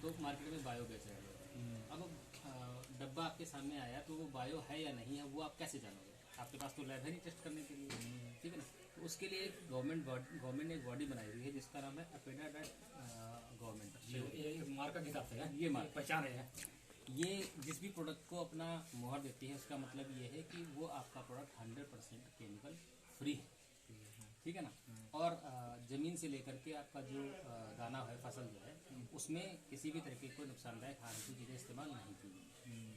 तो मार्केट में बायो बेच रहे हैं लोग। अब डब्बा आपके सामने आया तो वो बायो है या नहीं है वो आप कैसे जानोगे? आपके पास तो लैब है नहीं टेस्ट करने के लिए, ठीक है ना। तो उसके लिए एक गवर्नमेंट ने एक बॉडी बनाई हुई है जिसका नाम है अपेडा गवर्नमेंट। ये मार्का के हिसाब से है, ये मार्क पहचान है। ये जिस भी प्रोडक्ट को अपना मोहर देती है उसका मतलब ये है कि वो आपका प्रोडक्ट 100% केमिकल फ्री है, ठीक है ना। और जमीन से लेकर के आपका जो दाना है, फसल जो है, उसमें किसी भी तरीके कोई नुकसानदायक हार्मफुल चीजें इस्तेमाल नहीं की गई,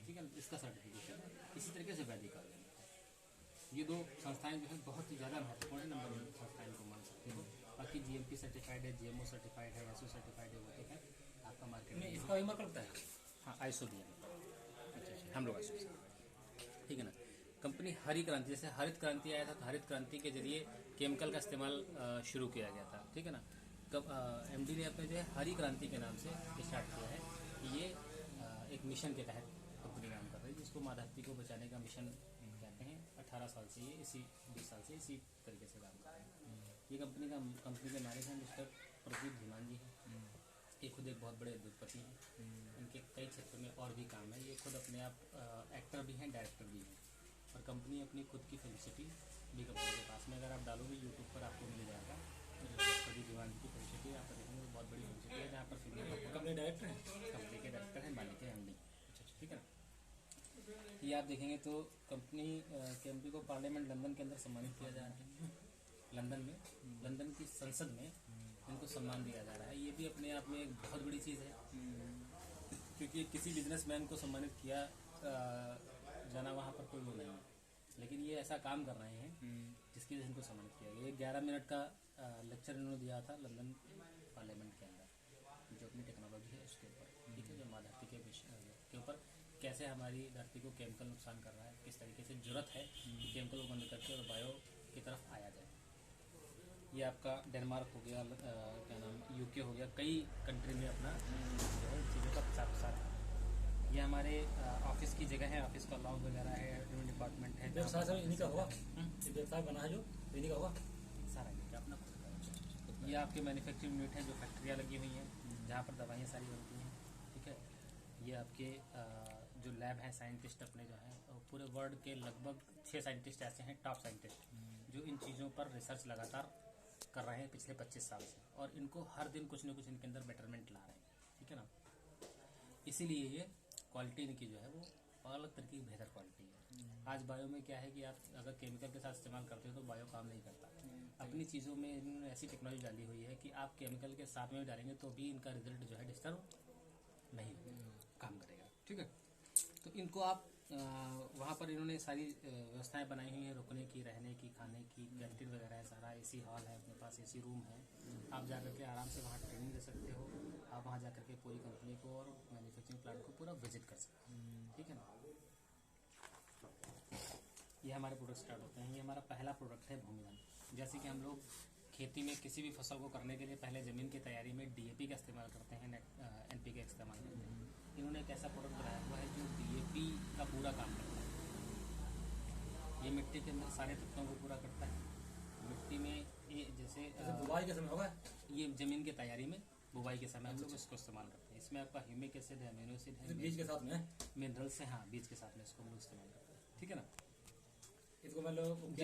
ठीक है ना। इसका सर्टिफिकेशन है। इसी तरीके से वैदिक ऑर्गेनिक है। ये दो संस्थाएं जो है बहुत ही ज़्यादा महत्वपूर्ण नंबर वन संस्थाएं को मान सकते हो। बाकी जीएमपी सर्टिफाइड है, जीएमओ सर्टिफाइड है, एसओ सर्टिफाइड है, वो तो है आपका मार्केट में। इसका भी मार्क लगता है। हाँ, आईएसओ भी है। अच्छा, हम लोग आईएसओ, ठीक है ना। कंपनी हरी क्रांति, जैसे हरित क्रांति आया था तो हरित क्रांति के जरिए केमिकल का इस्तेमाल शुरू किया गया था, ठीक है ना। एमडी ने अपने जो है हरी क्रांति के नाम से स्टार्ट किया है कि ये एक मिशन के तहत कंपनी काम कर रही है जिसको माँ धरती को बचाने का मिशन कहते हैं। 18 साल से ये 20 साल से इसी तरीके से काम कर रहे हैं। ये कंपनी के मालिक हैं मिस्टर प्रदीप धीमान जी हैं। ये खुद एक बहुत बड़े उद्योगपति हैं। इनके कई क्षेत्र में और भी काम है। ये खुद अपने आप एक्टर भी हैं, डायरेक्टर भी हैं। और कंपनी अपनी खुद की फिल्म सिटी भी कंपनी के पास में, अगर आप डालोगे यूट्यूब पर आपको मिल जाएगा प्रदीप धीमान की फिल्म सिटी। आप देखेंगे बहुत बड़ी फिल्म सिटी है जहाँ पर फिल्म कंपनी डायरेक्टर है, कंपनी के डायरेक्टर हैं, मालिक है एमडी, ठीक है ना। ये आप देखेंगे तो कंपनी को पार्लियामेंट लंदन के अंदर सम्मानित किया जा रहा है। लंदन की संसद में इनको सम्मान दिया जा रहा है। ये भी अपने आप में एक बहुत बड़ी चीज़ है, क्योंकि किसी बिजनेसमैन को सम्मानित किया जाना वहाँ पर कोई वो नहीं है, लेकिन ये ऐसा काम कर रहे हैं जिसकी वजह से इनको सम्मानित किया गया। 11 मिनट का लेक्चर इन्होंने दिया था लंदन पार्लियामेंट के अंदर, जो अपनी टेक्नोलॉजी है उसके ऊपर, ठीक है, जो माँ धरती के ऊपर कैसे हमारी धरती को केमिकल नुकसान कर रहा है, किस तरीके से जरूरत है कि केमिकल को बंद करके और बायो की तरफ आया जाए। ये आपका डेनमार्क हो गया, क्या नाम, यूके हो गया, कई कंट्री में अपना जो है चीज़ों का प्रचार प्रसार है। ये हमारे ऑफिस की जगह है, ऑफिस का लॉग वगैरह है, रेवेन्यू डिपार्टमेंट है। व्यवसाय सर इन्हीं का होगा, व्यवसाय बना है जो इन्हीं का होगा सारा ये अपना खुद का। ये आपके मैन्युफैक्चरिंग यूनिट है, जो फैक्ट्रियाँ लगी हुई हैं जहाँ पर दवाइयाँ सारी बनती हैं, ठीक है। ये आपके जो लैब हैं, साइंटिस्ट अपने जो हैं, पूरे वर्ल्ड के लगभग 6 साइंटिस्ट ऐसे हैं, टॉप साइंटिस्ट, जो इन चीज़ों पर रिसर्च लगातार कर रहे हैं पिछले 25 साल से, और इनको हर दिन कुछ न कुछ इनके अंदर बेटरमेंट ला रहे हैं, ठीक है ना। इसीलिए ये क्वालिटी इनकी जो है वो अलग तरीके की बेहतर क्वालिटी है। आज बायो में क्या है कि आप अगर केमिकल के साथ इस्तेमाल करते हो तो बायो काम नहीं करता। अपनी चीज़ों में इन्होंने ऐसी टेक्नोलॉजी डाली हुई है कि आप केमिकल के साथ में डालेंगे तो भी इनका रिजल्ट जो है डिस्टर्ब नहीं काम करेगा, ठीक है। तो इनको आप वहाँ पर इन्होंने सारी व्यवस्थाएं बनाई हुई हैं, रुकने की, रहने की, खाने की, कैंटीन वगैरह है, सारा एसी हॉल है, अपने पास एसी रूम है। आप जाकर के आराम से वहाँ ट्रेनिंग दे सकते हो। आप वहाँ जाकर के पूरी कंपनी को और मैन्युफैक्चरिंग प्लांट को पूरा विजिट कर सकते हैं, ठीक है ना। ये हमारे प्रोडक्ट स्टार्ट होते हैं। ये हमारा पहला प्रोडक्ट है भूमिधन। जैसे कि हम लोग खेती में किसी भी फसल को करने के लिए पहले ज़मीन की तैयारी में डीएपी का इस्तेमाल करते हैं, एनपीके का इस्तेमाल करते हैं। इन्होंने एक ऐसा प्रोडक्ट बनाया हुआ है जो डीएपी का पूरा काम करता है। ये मिट्टी के अंदर सारे तत्वों को पूरा करता है। मिट्टी में ये जैसे बुवाई के समय होगा, ये ज़मीन की तैयारी में बुवाई के समय हम लोग इसको इस्तेमाल करते हैं। इसमें आपका ह्यूमिक एसिड है, अमीनो एसिड है, बीज के साथ में मिनरल्स है, हाँ, बीज के साथ में इसको हम लोग इस्तेमाल करते हैं, ठीक है ना। इसको मतलब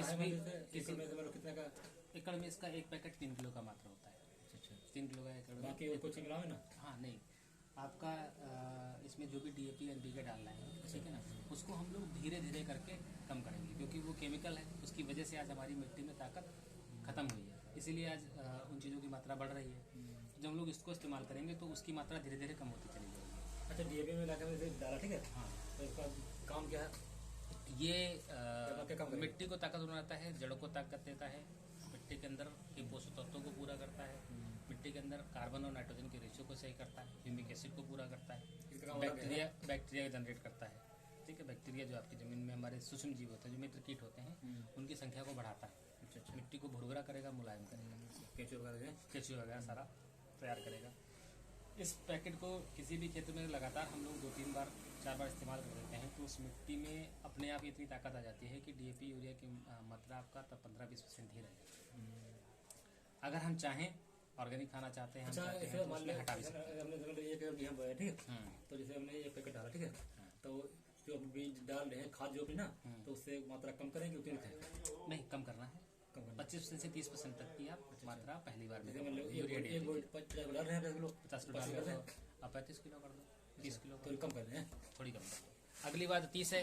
कितने का एकड़ में इसका एक पैकेट 3 किलो का मात्रा होता है। अच्छा, 3 किलो का एकड़ में। बाकी कुछ मिला है ना? हाँ, नहीं, आपका इसमें जो भी डीएपी एनपीके डालना है, ठीक है ना, उसको हम लोग धीरे धीरे करके कम करेंगे, क्योंकि वो केमिकल है, उसकी वजह से आज हमारी मिट्टी में ताकत खत्म हुई है, इसीलिए आज उन चीज़ों की मात्रा बढ़ रही है। जब हम लोग इसको इस्तेमाल करेंगे तो उसकी मात्रा धीरे धीरे कम होती चली जाएगी। अच्छा, डीएपी में लाकर डाला, ठीक है। हाँ, तो इसका काम क्या है? ये मिट्टी को ताकत बनाता है, जड़ों को ताकत देता है, मिट्टी के अंदर के पोषक तत्वों को पूरा करता है, मिट्टी के अंदर कार्बन और नाइट्रोजन के रेशियो को सही करता है, ह्यूमिक एसिड को पूरा करता है, बैक्टीरिया जनरेट करता है, ठीक है। बैक्टीरिया जो आपकी जमीन में हमारे सूक्ष्म जीव होते हैं, जो मित्र कीट होते हैं, उनकी संख्या को बढ़ाता है। अच्छा, मिट्टी को भुरभुरा करेगा, मुलायम करेगा, केचुआ वगैरह सारा तैयार करेगा। इस पैकेट को किसी भी क्षेत्र में लगातार हम लोग 2-3 बार 4 बार इस्तेमाल कर देते हैं तो उस मिट्टी में अपने आप इतनी ताकत आ जाती है कि डीएपी यूरिया की मात्रा आपका तब 15-20% ही रहेगा। अगर हम चाहें ऑर्गेनिक खाना चाहते हैं, अच्छा, हम चाहते हैं तो उसमें हटा भी सकते हैं। एक गेहूं बोया, ठीक है। तो जैसे हमने एक पैकेट डाला, ठीक है, तो जो हम बीज डाल रहे हैं खाद जो भी ना, तो उससे मात्रा कम करेंगे उतनी रखेंगे? नहीं, कम करना है। 25% से 30% तक की आप मात्रा पहली बार में जैसे मतलब यूरिया एक बोरी 50 किलो डाल रहे हैं, 50 किलो डाल दो, आप 35 किलो कर दो, 30 किलो तो कम कर रहे हैं। थोड़ी कम कर दो। अगली बार 30 है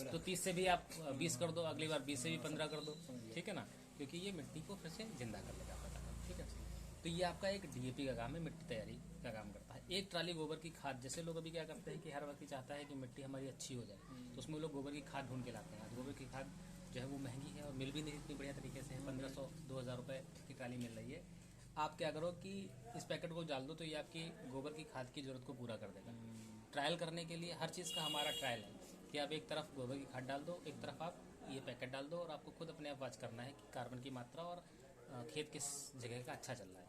तो 30 से भी आप 20 कर दो, अगली बार 20 से भी 15 कर दो, ठीक है ना, क्योंकि ये मिट्टी को फिर से जिंदा कर लेगा आपका ताकत, ठीक है। तो ये आपका एक डीएपी का काम है, मिट्टी तैयारी का काम करता है। एक ट्राली गोबर की खाद, जैसे लोग अभी क्या करते हैं कि हर व्यक्ति चाहता है कि मिट्टी हमारी अच्छी हो जाए, तो उसमें लोग गोबर की खाद ढूंढ के लाते हैं। गोबर की खाद जो है वो महंगी है और मिल भी नहीं इतनी बढ़िया तरीके से, 1500-2000 रुपये की ट्राली मिल रही है। आप क्या करो कि इस पैकेट को डाल दो तो ये आपकी गोबर की खाद की जरूरत को पूरा कर देगा। ट्रायल करने के लिए हर चीज़ का हमारा ट्रायल है कि आप एक तरफ गोबर की खाद डाल दो, एक तरफ आप ये पैकेट डाल दो, और आपको खुद अपने आप वाच करना है कि कार्बन की मात्रा और खेत किस जगह का अच्छा चल रहा है।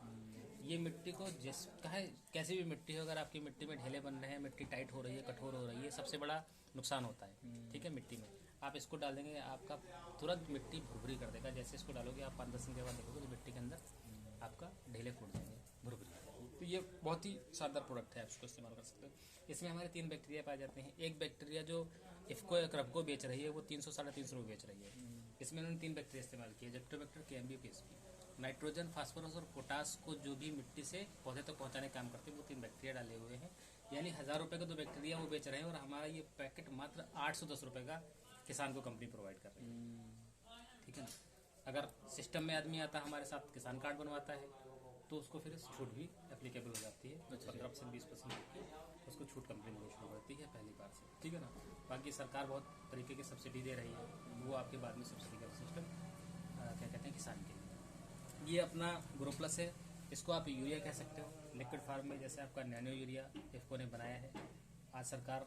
ये मिट्टी को जिस कहे कैसी भी मिट्टी हो, अगर आपकी मिट्टी में ढेले बन रहे हैं, मिट्टी टाइट हो रही है, कठोर हो रही है, सबसे बड़ा नुकसान होता है, ठीक है। मिट्टी में आप इसको डाल देंगे, आपका तुरंत मिट्टी भुरभुरी कर देगा। जैसे इसको डालोगे आप 5-10 दिन के बाद देखोगे तो मिट्टी के अंदर आपका ढेले फूट जाएंगे, भुरभुरी। तो ये बहुत ही शानदार प्रोडक्ट है, आप इसको इस्तेमाल कर सकते हो। इसमें हमारे 3 बैक्टीरिया पाए जाते हैं। एक बैक्टीरिया जो इफ्को या क्रबको बेच रही है वो 300-350 रुपये बेच रही है। इसमें उन्होंने 3 बैक्टीरिया इस्तेमाल किए, जेक्टोबैक्टर, केएमबी, पीएसपी। नाइट्रोजन, फास्फोरस और पोटास को जो भी मिट्टी से पौधे तक पहुंचाने का काम करते हैं वो 3 बैक्टीरिया डाले हुए हैं। यानी 1000 रुपये का 2 बैक्टीरिया वो बेच रहे हैं और हमारा ये पैकेट मात्र 810 रुपये का किसान को कंपनी प्रोवाइड कर रही है, ठीक है ना। अगर सिस्टम में आदमी आता है हमारे साथ, किसान कार्ड बनवाता है, तो उसको फिर छूट भी एप्लीकेबल हो जाती है। 15% 20% उसको छूट कंपनी मिलनी शुरू होती है पहली बार से, ठीक है ना। बाकी सरकार बहुत तरीके की सब्सिडी दे रही है, वो आपके बाद में सब्सिडी का सिस्टम क्या कहते हैं किसान के लिए। ये अपना ग्रो प्लस है, इसको आप यूरिया कह सकते हो। लिक्विड फार्म में जैसे आपका नैनो यूरिया इफ्को ने बनाया है। आज सरकार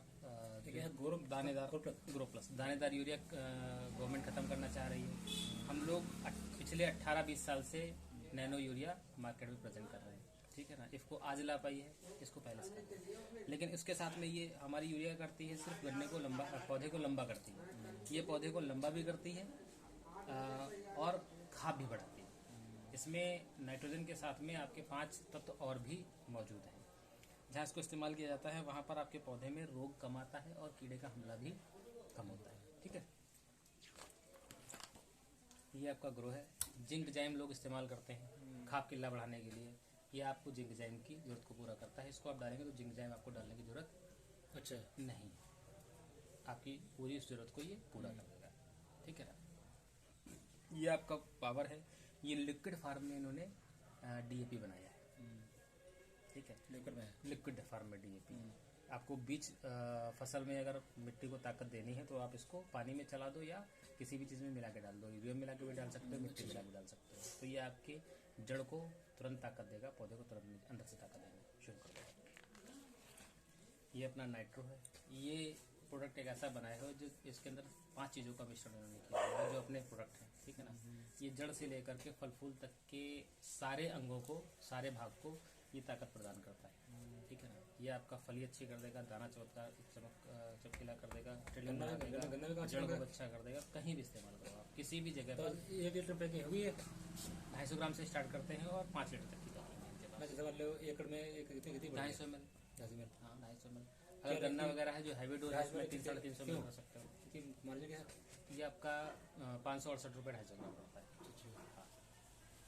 दानेदार ग्रो प्लस दानेदार यूरिया गवर्नमेंट ख़त्म करना चाह रही है। हम लोग पिछले 18-20 साल से नैनो यूरिया मार्केट में प्रेजेंट कर रहे हैं, ठीक है ना। इसको आज ला पाई है, इसको पहले से करती है, लेकिन इसके साथ में ये हमारी यूरिया करती है सिर्फ गन्ने को लंबा, पौधे को लंबा करती है। ये पौधे को लंबा भी करती है और खाद भी बढ़ाती है। इसमें नाइट्रोजन के साथ में आपके 5 तत्व और भी मौजूद हैं। जहाँ इसको इस्तेमाल किया जाता है वहाँ पर आपके पौधे में रोग कम आता है और कीड़े का हमला भी कम होता है, ठीक है। ये आपका ग्रो है। जिंक जाइम लोग इस्तेमाल करते हैं खाद किल्ला बढ़ाने के लिए। ये आपको जिंक जाइम की जरूरत को पूरा करता है। इसको आप डालेंगे तो जिंक जाइम आपको डालने की जरूरत अच्छा नहीं, आपकी पूरी इस जरूरत को ये पूरा कर देगा, ठीक है ना। ये आपका पावर है। ये लिक्विड फार्म में इन्होंने डीएपी बनाया है, ठीक है। लिक्विड फार्म में डीएपी आपको बीच फसल में अगर मिट्टी को ताकत देनी है तो आप इसको पानी में चला दो या किसी भी चीज़ में मिला के डाल दो। यूरिया मिला के भी डाल सकते हो, मिट्टी मिला के डाल सकते हो। तो ये आपके जड़ को तुरंत ताकत देगा, पौधे को तुरंत अंदर से ताकत देना शुरू कर देगा। ये अपना नाइट्रो है। ये प्रोडक्ट एक ऐसा बनाया है जो इसके अंदर 5 चीज़ों का मिश्रण उन्होंने किया है जो अपने प्रोडक्ट हैं, ठीक है ना। ये जड़ से लेकर के फल फूल तक के सारे अंगों को, सारे भाग को ये ताकत प्रदान करता है, ठीक है ना। ये आपका फली अच्छी कर देगा, दाना चमकीला कर देगा, ट्रिलिंग बना देगा, जड़ को अच्छा कर देगा। कहीं भी इस्तेमाल करो आप, किसी भी जगह पर। 1 लीटर पैक हुई है, 250 ग्राम से स्टार्ट करते हैं और 5 लीटर तक की पैकिंग है। एकड़ में 250 ml, हाँ 250 ml। अगर गन्ना वगैरह है जो हैवी डोज है उसमें 300-350 ml कर सकते हो। मार्जिन क्या है? ये आपका 568 रुपये 250 ग्राम पड़ता है।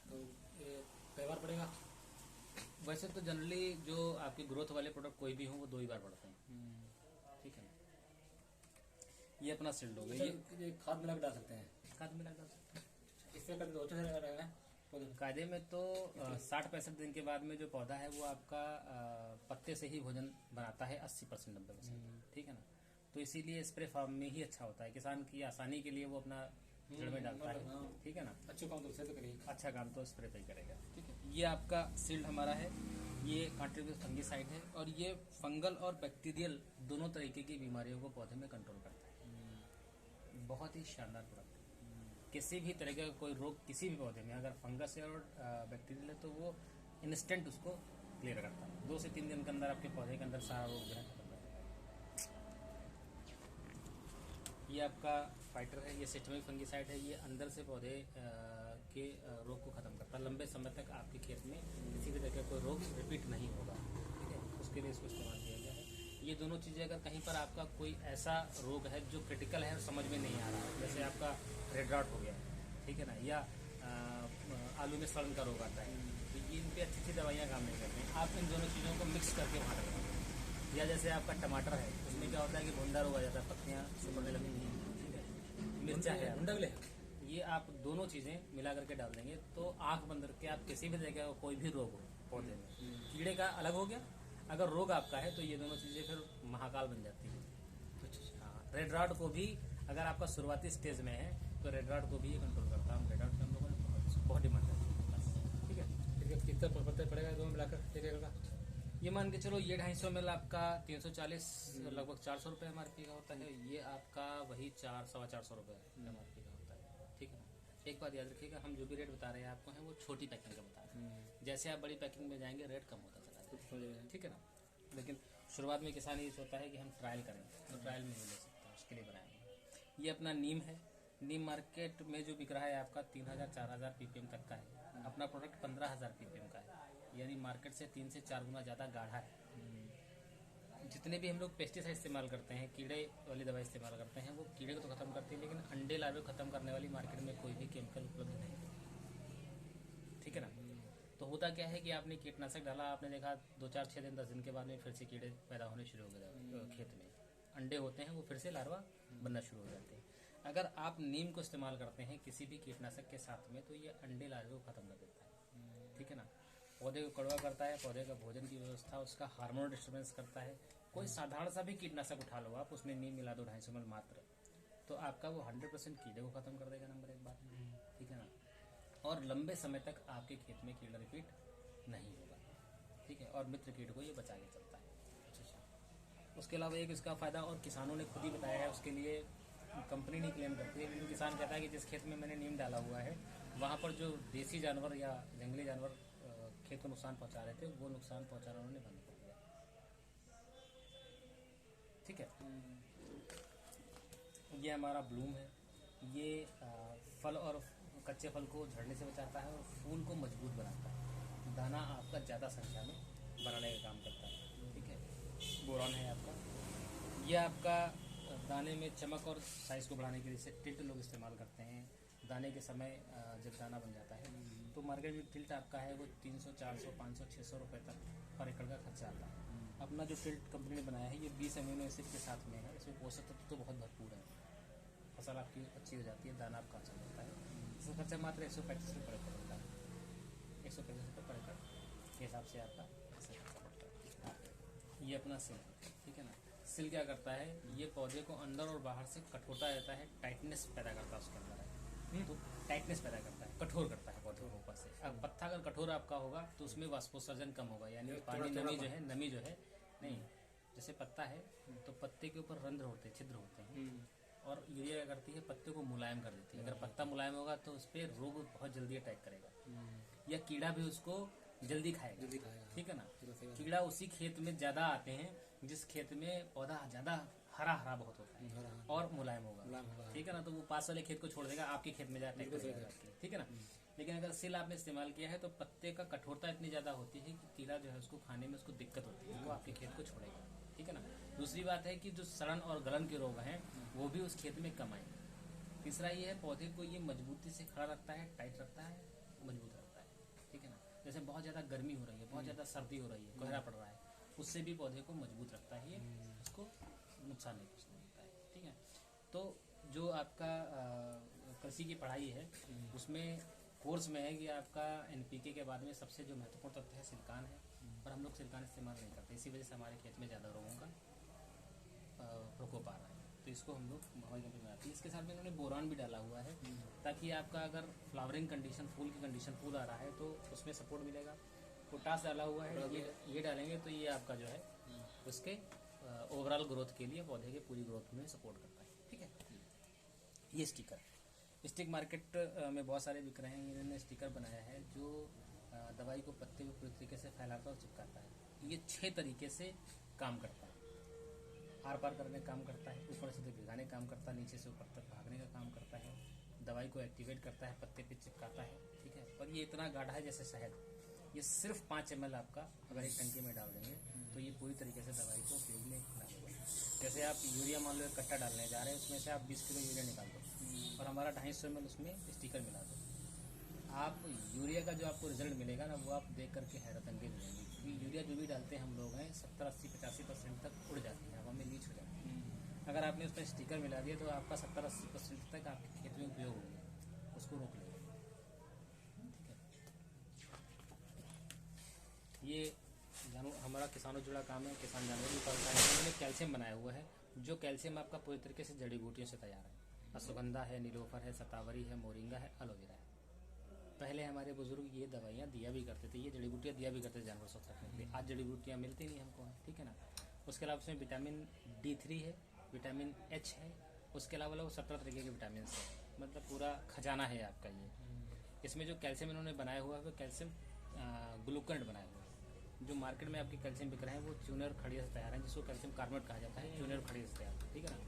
तो कई बार पड़ेगा? वैसे तो जनरली जो आपके ग्रोथ वाले प्रोडक्ट कोई भी हो वो 2 ही बार बढ़ते हैं, ठीक है ना। ये अपना सील्ड हो गया। ये खाद मिला के डाल सकते हैं? खाद मिला डाल सकते हैं। इससे कर दो रहेगा कायदे में तो 60-65 दिन के बाद में जो पौधा है वो आपका पत्ते से ही भोजन बनाता है 80% 90%, ठीक है ना। तो इसीलिए स्प्रे फार्म में ही अच्छा होता है। किसान की आसानी के लिए वो अपना जड़ में डालता है, ठीक है ना। अच्छा काम तो करेगा, अच्छा काम तो स्प्रे पे ही करेगा, ठीक है। ये आपका सील्ड हमारा है। ये कॉन्ट्रीब्यूट फंगीसाइड है और ये फंगल और बैक्टीरियल दोनों तरीके की बीमारियों को पौधे में कंट्रोल करता है। बहुत ही शानदार प्रोडक्ट है। किसी भी तरह का कोई रोग किसी भी पौधे में अगर फंगस है और बैक्टीरियल है तो वो इंस्टेंट उसको क्लियर करता है। 2 से 3 दिन के अंदर आपके पौधे के अंदर सारा रोग जो है खत्म कर देगा। ये आपका फाइटर है। ये सिस्टमिक फंगीसाइड है। ये अंदर से पौधे के रोग को खत्म करता है। लंबे समय तक आपके खेत में किसी भी तरह का कोई रोग रिपीट नहीं होगा, ठीक है। उसके लिए इसको इस्तेमाल किया गया है। ये दोनों चीज़ें अगर कहीं पर आपका कोई ऐसा रोग है जो क्रिटिकल है और समझ में नहीं आ रहा है, जैसे आपका रेड रॉट हो गया, ठीक है ना, या आलू में सड़न का रोग आता है, तो ये इन पर अच्छी दवाइयाँ काम नहीं करती हैं। आप इन दोनों चीज़ों को मिक्स करके वहाँ रखें। या जैसे आपका टमाटर है, उसमें क्या होता है कि भुंडा रोग आ जाता है, पत्तियाँ सुखड़ने लगती हैं, ठीक है। मिर्चा है, ये आप दोनों चीज़ें मिला करके डाल देंगे तो आंख बंद करके आप किसी भी जगह को कोई भी रोग हो पौधे में, कीड़े का अलग हो गया, अगर रोग आपका है तो ये दोनों चीज़ें फिर महाकाल बन जाती है। हाँ, रेड रॉट को भी अगर आपका शुरुआती स्टेज में है तो रेड रॉट को भी ये कंट्रोल करता है। रेड रॉट के हम लोगों ने बहुत डिमांड है, ठीक है। कितना पत्ते पड़ेगा दोनों मिलाकर एक का? ये मान के चलो, ये 250 ml आपका 340 लगभग 400 रुपये MRP का होता है। ये आपका वही 400-450 रुपये MRP का होता है, ठीक है। एक बात याद रखिएगा, हम जो भी रेट बता रहे हैं आपको हैं वो छोटी पैकिंग का बता रहे हैं। जैसे आप बड़ी पैकिंग में जाएंगे रेट कम होता चला जाएगा, ठीक है ना। लेकिन शुरुआत में किसान ये सोचता है कि हम ट्रायल करें, तो ट्रायल में नहीं ले सकते, उसके लिए बनाएंगे। ये अपना नीम है, नीम मार्केट में जो बिक रहा है आपका 3000-4000 ppm तक का है। अपना प्रोडक्ट 15000 ppm का है, यानी मार्केट से 3 से 4 गुना ज़्यादा गाढ़ा है। जितने भी हम लोग पेस्टिसाइड इस्तेमाल करते हैं, कीड़े वाली दवाई इस्तेमाल करते हैं, वो कीड़े को तो खत्म करती है, लेकिन अंडे लार्वे को खत्म करने वाली मार्केट में कोई भी केमिकल उपलब्ध नहीं है, ठीक है ना। तो होता क्या है कि आपने कीटनाशक डाला, आपने देखा 2-4-6 दिन 10 दिन के बाद में फिर से कीड़े पैदा होने शुरू हो गए खेत में, अंडे होते हैं वो फिर से लार्वा बनना शुरू हो जाते हैं। अगर आप नीम को इस्तेमाल करते हैं किसी भी कीटनाशक के साथ में तो ये अंडे लार्वे को खत्म कर देता है, ठीक है ना। पौधे को कड़वा करता है, पौधे का भोजन की व्यवस्था, उसका हार्मोन डिस्टर्बेंस करता है। कोई साधारण सा भी कीटनाशक उठा लो आप, उसमें नीम मिला दो 250 ml मात्र, तो आपका वो 100% कीड़े को खत्म कर देगा, नंबर 1 बात, ठीक है ना। और लंबे समय तक आपके खेत में कीड़ा रिपीट नहीं होगा, ठीक है। और मित्र कीट को ये बचा के चलता है। उसके अलावा एक इसका फ़ायदा, और किसानों ने खुद ही बताया है, उसके लिए कंपनी नहीं क्लेम करती है, लेकिन किसान कहता है कि जिस खेत में मैंने नीम डाला हुआ है वहाँ पर जो देसी जानवर या जंगली जानवर खेत को नुकसान पहुँचा रहे थे, वो नुकसान पहुँचाना उन्होंने बंद कर दिया, ठीक है। ये हमारा ब्लूम है, ये फल और कच्चे फल को झड़ने से बचाता है और फूल को मजबूत बनाता है। दाना आपका ज़्यादा संख्या में बनाने का काम करता है, ठीक है। बोरॉन है आपका, ये आपका दाने में चमक और साइज़ को बढ़ाने के लिए टिल्ट लोग इस्तेमाल करते हैं। दाने के समय जब दाना बन जाता है तो मार्केट में टिल्ट आपका है वो 300, 400, 500, 600 रुपये तक पर एकड़ का खर्चा आता है। अपना जो टिल्ट कंपनी ने बनाया है ये 20 अमीनो एसिड के साथ में है, इसमें पोषक तत्व तो बहुत भरपूर है, फसल आपकी अच्छी हो जाती है, दाना आपका अच्छा होता है। इसका खर्चा मात्र 135 रुपये पर एकड़ होता है, 135 रुपये पर एकड़ के हिसाब से आपका फसल खर्चा पड़ता है। ये अपना सिल, ठीक है ना। सिल क्या करता है, ये पौधे को अंदर और बाहर से कठोरता रहता है, टाइटनेस पैदा करता है उसके अंदर है, तो टाइटनेस पैदा करता है, कठोर करता है पौधे को ऊपर से। अब पत्ता अगर कठोर आपका होगा तो उसमें वाष्पोत्सर्जन कम होगा, यानी पानी नमी जो है नहीं, जैसे पत्ता है तो पत्ते के ऊपर रंध्र होते हैं, छिद्र होते हैं, और यूरिया क्या करती है, पत्ते को मुलायम कर देती है। अगर पत्ता मुलायम होगा तो उस पर रोग बहुत जल्दी अटैक करेगा, या कीड़ा भी उसको जल्दी खाएगा, ठीक है ना। कीड़ा उसी खेत में ज़्यादा आते हैं जिस खेत में पौधा ज़्यादा हरा हरा बहुत होता है और मुलायम होगा, ठीक है ना। तो वो पास वाले खेत को छोड़ देगा, आपके खेत में जाकर अटैक करेगा, ठीक है ना। लेकिन अगर सिल आपने इस्तेमाल किया है तो पत्ते का कठोरता इतनी ज़्यादा होती है कि कीड़ा जो है उसको खाने में उसको दिक्कत होती है, वो आपके खेत को छोड़ेगा, ठीक है ना। दूसरी बात है कि जो सड़न और गलन के रोग हैं वो भी उस खेत में कम आएंगे। तीसरा ये है, पौधे को ये मजबूती से खड़ा रखता है, टाइट रखता है, मजबूत रखता है, ठीक है ना। जैसे बहुत ज़्यादा गर्मी हो रही है, बहुत ज़्यादा सर्दी हो रही है, कोहरा पड़ रहा है, उससे भी पौधे को मजबूत रखता है, ये उसको नुकसान नहीं पहुँचता है, ठीक है। तो जो आपका कृषि की पढ़ाई है उसमें कोर्स में है कि आपका NPK के बाद में सबसे जो महत्वपूर्ण तत्व है सिलिकॉन है, और हम लोग सिलिकॉन इस्तेमाल नहीं करते, इसी वजह से हमारे खेत में ज़्यादा रोगों का प्रकोप आ रहा है। तो इसको हम लोग हमारी कंपनी में आती है। इसके साथ में इन्होंने बोरान भी डाला हुआ है ताकि आपका अगर फ्लावरिंग कंडीशन, फूल की कंडीशन, फूल आ रहा है तो उसमें सपोर्ट मिलेगा। पोटास डाला हुआ है, ये डालेंगे तो ये आपका जो है उसके ओवरऑल ग्रोथ के लिए, पौधे के पूरी ग्रोथ में सपोर्ट करता है, ठीक है। ये स्टिक मार्केट में बहुत सारे बिक रहे हैं। इन्होंने स्टिकर बनाया है जो दवाई को पत्ते को पूरी तरीके से फैलाता और चिपकाता है। ये 6 तरीके से काम करता है, आर पार करने का काम करता है, ऊपर से भिगाने का काम करता है, नीचे से ऊपर तक भागने का काम करता है, दवाई को एक्टिवेट करता है, पत्ते पे चिपकाता है, ठीक है। और ये इतना गाढ़ा है जैसे शहद। ये सिर्फ 5 ml आपका अगर एक टंकी में डाल देंगे तो ये पूरी तरीके से दवाई को उपयोग में डालोगे। जैसे आप यूरिया मान लो एक कट्टा डालने जा रहे हैं, उसमें से आप 20 किलो यूरिया निकाल दो और हमारा 250 ml उसमें स्टिकर मिला दो। आप यूरिया का जो आपको रिजल्ट मिलेगा ना, वो आप देख करके हैरत अंगेज हो जाएंगे। क्योंकि यूरिया जो भी डालते हैं हम लोग हैं 70, 80, 85% तक उड़ जाती है, हवा में लीच हो जाती है। अगर आपने उसमें स्टिकर मिला दिया तो आपका 70-80% तक आपके खेत में उपयोग हो गया, उसको रोक लेगा। ये हमारा किसानों से जुड़ा काम है, किसान जानवर भी पालता है। हमने कैल्शियम बनाया हुआ है, जो कैल्शियम आपका पूरी तरीके से जड़ी बूटियों से तैयार है। अश्वगंधा है, नीलोफर है, शतावरी है, मोरिंगा है, एलोवेरा है। पहले हमारे बुजुर्ग ये दवाइयाँ दिया भी करते थे, ये जड़ी बूटियाँ दिया भी करते थे जानवर स्वस्थ रखने के लिए। आज जड़ी बूटियाँ मिलती नहीं हमको, ठीक है ना। उसके अलावा उसमें विटामिन D3 है, विटामिन H है, उसके अलावा वो 17 तरीके के विटामिन है। मतलब पूरा खजाना है आपका ये। इसमें जो कैल्शियम इन्होंने बनाया हुआ है वो कैल्शियम ग्लूकोनेट बनाया हुआ है। जो मार्केट में आपके कैल्शियम बिक रहे हैं वो चूनर खड़िया से तैयार है, जिसको कैल्शियम कार्बोनेट कहा जाता है, चूनर खड़िया से तैयार, ठीक है ना।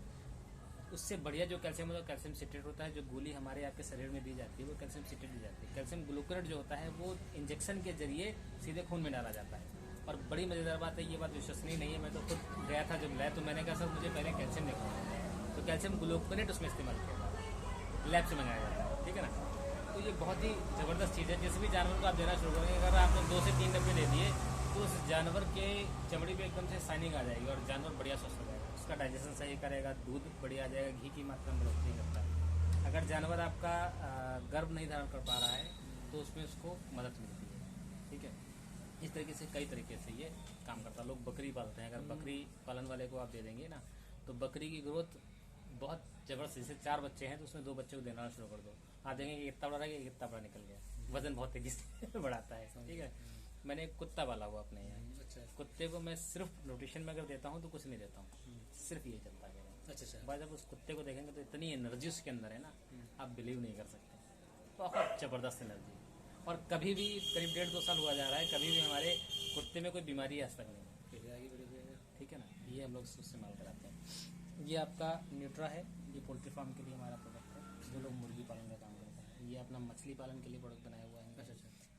उससे बढ़िया जो कैल्शियम होता है कैल्शियम सिट्रेट होता है। जो गोली हमारे आपके शरीर में दी जाती है वो कैल्शियम सिट्रेट दी जाती है। कैल्शियम ग्लूकोनेट जो होता है वो इंजेक्शन के जरिए सीधे खून में डाला जाता है। और बड़ी मजेदार बात है, ये बात विश्वसनीय नहीं है, मैं तो खुद गया था जब लैब, तो मैंने कहा सर मुझे पहले कैल्शियम दिखाओ, तो कैल्शियम ग्लूकोनेट उसमें इस्तेमाल किया जाता है, लैब से मंगाया जाता है, ठीक है ना। तो ये बहुत ही ज़बरदस्त चीज़ है। जिस भी जानवर को आप देना शुरू करेंगे, अगर आपने 2 से 3 डब्बे दे दिए तो उस जानवर के चमड़ी पे एकदम से शाइनिंग आ जाएगी और जानवर बढ़िया स्वस्थ हो जाएगा, उसका डाइजेशन सही करेगा, दूध बढ़िया आ जाएगा, घी की मात्रा में बढ़ोतरी करता है। अगर जानवर आपका गर्भ नहीं धारण कर पा रहा है तो उसमें उसको मदद मिलती है, ठीक है। इस तरीके से कई तरीके से ये काम करता है। लोग बकरी पालते हैं, अगर बकरी पालन वाले को आप दे देंगे ना तो बकरी की ग्रोथ बहुत जबरदस्त। जैसे 4 बच्चे हैं तो उसमें 2 बच्चे को देना शुरू कर दो, आप देखेंगे कि इतना बड़ा रह गया, इतना बड़ा निकल गया, वजन बहुत तेजी से बढ़ाता है, ठीक है। मैंने एक कुत्ता पाला हुआ अपने यहाँ। कुत्ते को मैं सिर्फ न्यूट्रिशन में अगर देता हूँ तो कुछ नहीं देता हूँ, सिर्फ ये चलता है। अच्छा, भाई जब उस कुत्ते को देखेंगे तो इतनी एनर्जी उसके अंदर है ना, आप बिलीव नहीं कर सकते, बहुत जबरदस्त एनर्जी। और कभी भी करीब 1.5-2 साल हुआ जा रहा है, कभी भी हमारे कुत्ते में कोई बीमारी आज तक नहीं, ठीक है ना। ये हम लोग उससे माल कराते हैं। ये आपका न्यूट्रा है, ये पोल्ट्री फार्म के लिए हमारा प्रोडक्ट है, जो लोग मुर्गी पालन का काम करते हैं। ये अपना मछली पालन के लिए प्रोडक्ट बनाया हुआ है। अच्छा,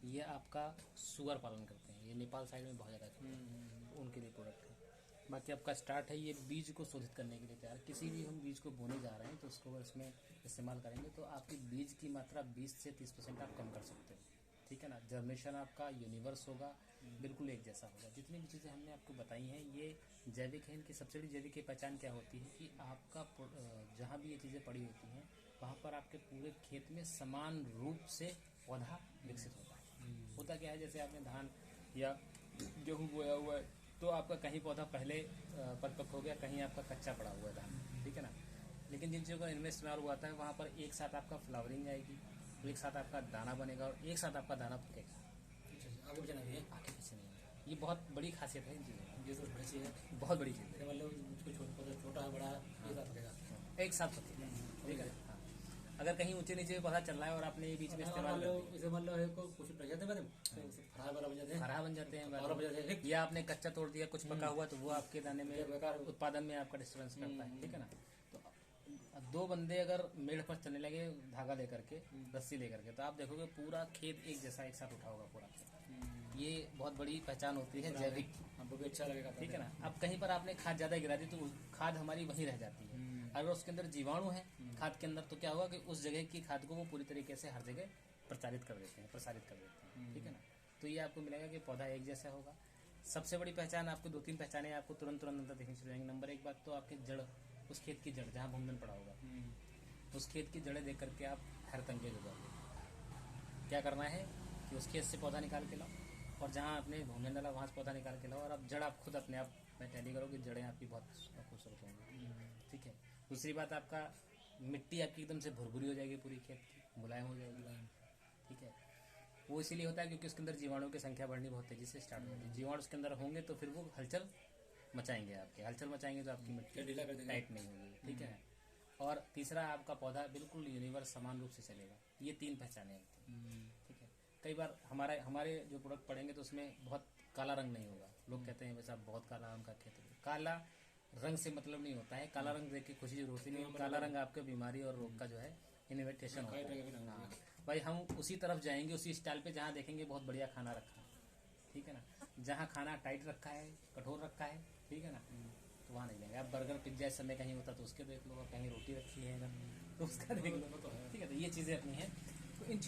ये आपका सुअर पालन करते हैं, ये नेपाल साइड में बहुत ज़्यादा करते हैं, उनके लिए प्रोडक्ट है। बाकी आपका स्टार्ट है, ये बीज को शोधित करने के लिए तैयार। किसी भी हम बीज को बोने जा रहे हैं तो उसको इसमें इस्तेमाल करेंगे तो आपकी बीज की मात्रा 20 से 30% आप कम कर सकते हो, ठीक है ना। जर्मिनेशन आपका यूनिवर्स होगा, बिल्कुल एक जैसा होगा। जितनी भी चीज़ें हमने आपको बताई हैं ये जैविक है। इनकी सबसे बड़ी जैविक की पहचान क्या होती है कि आपका जहाँ भी ये चीज़ें पड़ी होती हैं वहाँ पर आपके पूरे खेत में समान रूप से पौधा विकसित होता है। होता क्या है, जैसे आपने धान या गेहूँ बोया हुआ है तो आपका कहीं पौधा पहले परिपक्व हो गया, कहीं आपका कच्चा पड़ा हुआ है धान, ठीक है ना। लेकिन जिन चीज़ों का इनमें इस्तेमाल हुआ है वहाँ पर एक साथ आपका फ्लावरिंग आएगी, एक साथ आपका दाना बनेगा और एक साथ आपका दाना पकेगा, आगे पीछे नहीं है। ये बहुत बड़ी खासियत है इन चीज़ों की, ये तो बड़ी चीज़ है, बहुत बड़ी चीज़ है। मतलब छोटा है बड़ा एक साथ पकेगा, ठीक है। हाँ, अगर कहीं ऊंचे नीचे पौधा चल रहा है और आपने ये बीच में इस्तेमाल कुछ फराह बन जाते हैं, या आपने कच्चा तोड़ दिया, कुछ पका हुआ तो वो आपके दाने में उत्पादन में आपका डिस्टर्बेंस करता है, ठीक है ना। तो 2 बंदे अगर मेड़ पर चलने लगे धागा लेकर के, रस्सी लेकर के, तो आप देखोगे पूरा खेत एक जैसा एक साथ उठा होगा पूरा खेत। ये बहुत बड़ी पहचान होती है जैविक, हमको भी अच्छा लगेगा, ठीक है ना। अब कहीं पर आपने खाद ज्यादा गिरा दी तो खाद हमारी वहीं रह जाती है। अगर उसके अंदर जीवाणु है खाद के अंदर तो क्या होगा कि उस जगह की खाद को वो पूरी तरीके से हर जगह प्रसारित कर देते हैं, ठीक है ना। तो ये आपको मिलेगा कि पौधा एक जैसा होगा। सबसे बड़ी पहचान आपको 2-3 पहचानें आपको तुरंत अंदर देखनी शुरू होंगी। नंबर 1 बात तो आपके जड़, उस खेत की जड़ जहाँ भूमधन पड़ा होगा, उस खेत की जड़ें देख करके आप हैरत अंगेज हो जाओगे। क्या करना है कि उस खेत से पौधा निकाल के लाओ और जहाँ आपने भूमधन डाला वहाँ से पौधा निकाल के लाओ और आप जड़ आप खुद अपने आप में टैली करो कि जड़ें आपकी बहुत खूबसूरत होंगी, ठीक है। दूसरी बात, आपका मिट्टी आपकी एकदम से भुरभुरी हो जाएगी, पूरी खेत की मुलायम हो जाएगी, ठीक है। वो इसीलिए होता है क्योंकि उसके अंदर जीवाणुओं की संख्या बढ़नी बहुत तेजी से स्टार्ट होती है। जीवाणु उसके अंदर होंगे तो फिर वो हलचल मचाएंगे, हलचल मचाएंगे तो आपकी मिट्टी टाइट नहीं होगी, ठीक है। और तीसरा, आपका पौधा बिल्कुल यूनिवर्स समान रूप से चलेगा। ये 3 पहचानें होती हैं, ठीक है। कई बार हमारे जो प्रोडक्ट पड़ेंगे तो उसमें बहुत काला रंग नहीं होगा। लोग कहते हैं वैसा बहुत काला आम का खेत है। काला रंग से मतलब नहीं होता है, काला रंग देख के खुशी जरूर होती नहीं। काला रंग आपके बीमारी और रोग का जो है इन्विटेशन होता है। हाँ भाई, हम उसी तरफ जाएंगे, उसी स्टाइल पे जहाँ देखेंगे बहुत बढ़िया खाना रखा है, ठीक है ना। जहाँ खाना टाइट रखा है, कठोर रखा है, ठीक है ना, तो वहाँ नहीं लेंगे। आप बर्गर पिज्जा इस समय कहीं होता तो उसके देख लो, कहीं रोटी रखी है अगर तो उसका देख लो, वो तो है। ठीक है। तो ये चीज़ें अपनी हैं, तो इन चीज़ों